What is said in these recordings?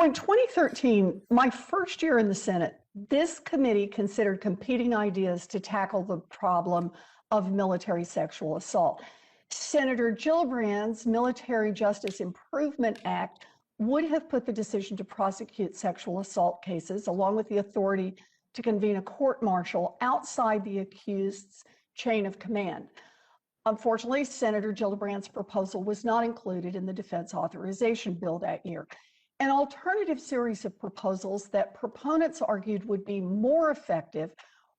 in 2013, my first year in the Senate, this committee considered competing ideas to tackle the problem of military sexual assault. Senator Gillibrand's Military Justice Improvement Act would have put the decision to prosecute sexual assault cases, along with the authority to convene a court-martial, outside the accused's chain of command. Unfortunately, Senator Gillibrand's proposal was not included in the defense authorization bill that year. An alternative series of proposals that proponents argued would be more effective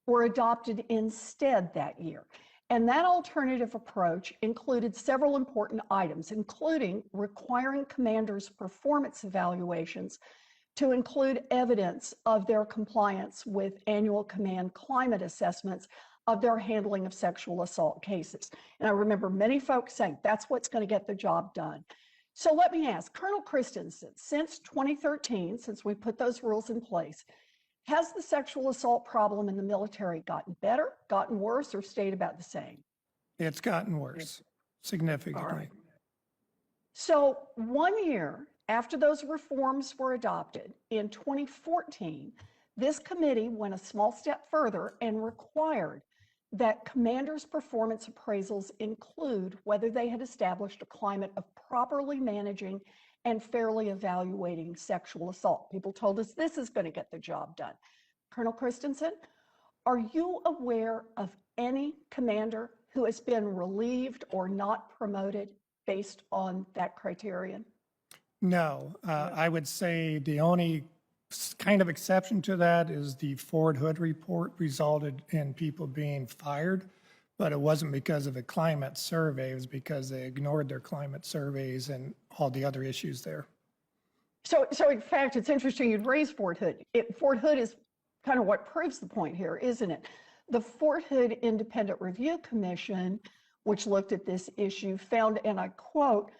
were adopted instead that year. And that alternative approach included several important items, including requiring commanders' performance evaluations to include evidence of their compliance with annual command climate assessments of their handling of sexual assault cases. And I remember many folks saying that's what's going to get the job done. So let me ask, Colonel Christensen, since 2013, since we put those rules in place, has the sexual assault problem in the military gotten better, gotten worse, or stayed about the same? It's gotten worse, significantly. All right. So 1 year after those reforms were adopted, in 2014, this committee went a small step further and required that commanders' performance appraisals include whether they had established a climate of properly managing and fairly evaluating sexual assault. People told us this is going to get the job done. Colonel Christensen, are you aware of any commander who has been relieved or not promoted based on that criterion? No, I would say the only kind of exception to that is the Fort Hood report resulted in people being fired, but it wasn't because of a climate survey. It was because they ignored their climate surveys and all the other issues there. So in fact, it's interesting you'd raise Fort Hood. Fort Hood is kind of what proves the point here, isn't it? The Fort Hood Independent Review Commission, which looked at this issue, found, and I quote,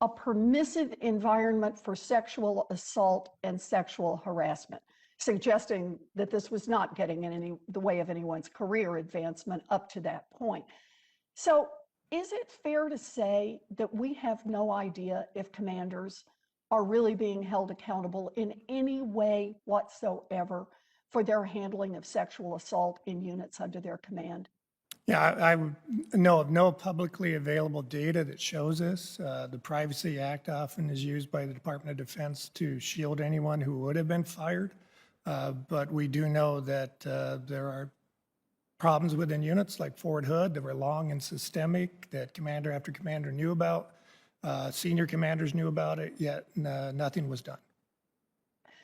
a permissive environment for sexual assault and sexual harassment, suggesting that this was not getting in the way of anyone's career advancement up to that point. So is it fair to say that we have no idea if commanders are really being held accountable in any way whatsoever for their handling of sexual assault in units under their command? Yeah, I know of no publicly available data that shows this. The Privacy Act often is used by the Department of Defense to shield anyone who would have been fired. But we do know that there are problems within units like Fort Hood that were long and systemic, that commander after commander knew about. Senior commanders knew about it, yet nothing was done.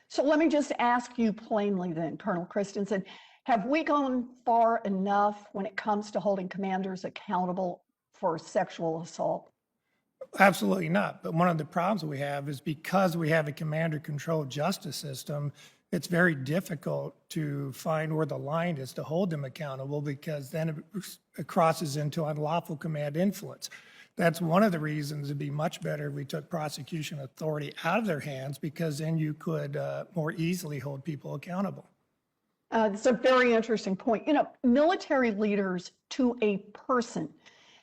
So let me just ask you plainly then, Colonel Christensen, have we gone far enough when it comes to holding commanders accountable for sexual assault? Absolutely not. But one of the problems we have is because we have a commander-controlled justice system, it's very difficult to find where the line is to hold them accountable, because then it crosses into unlawful command influence. That's one of the reasons it'd be much better if we took prosecution authority out of their hands, because then you could more easily hold people accountable. It's a very interesting point. You know, military leaders to a person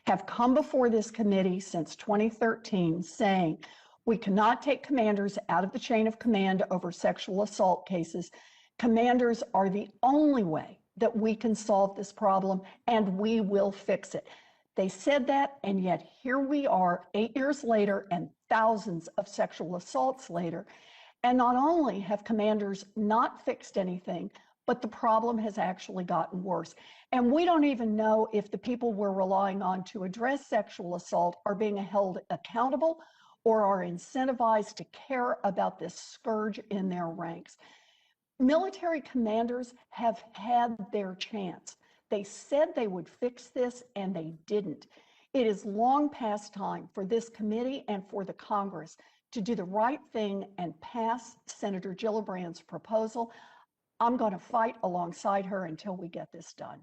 have come before this committee since 2013 saying we cannot take commanders out of the chain of command over sexual assault cases. Commanders are the only way that we can solve this problem, and we will fix it. They said that, and yet here we are 8 years later and thousands of sexual assaults later. And not only have commanders not fixed anything, but the problem has actually gotten worse. And we don't even know if the people we're relying on to address sexual assault are being held accountable or are incentivized to care about this scourge in their ranks. Military commanders have had their chance. They said they would fix this, and they didn't. It is long past time for this committee and for the Congress to do the right thing and pass Senator Gillibrand's proposal. I'm going to fight alongside her until we get this done.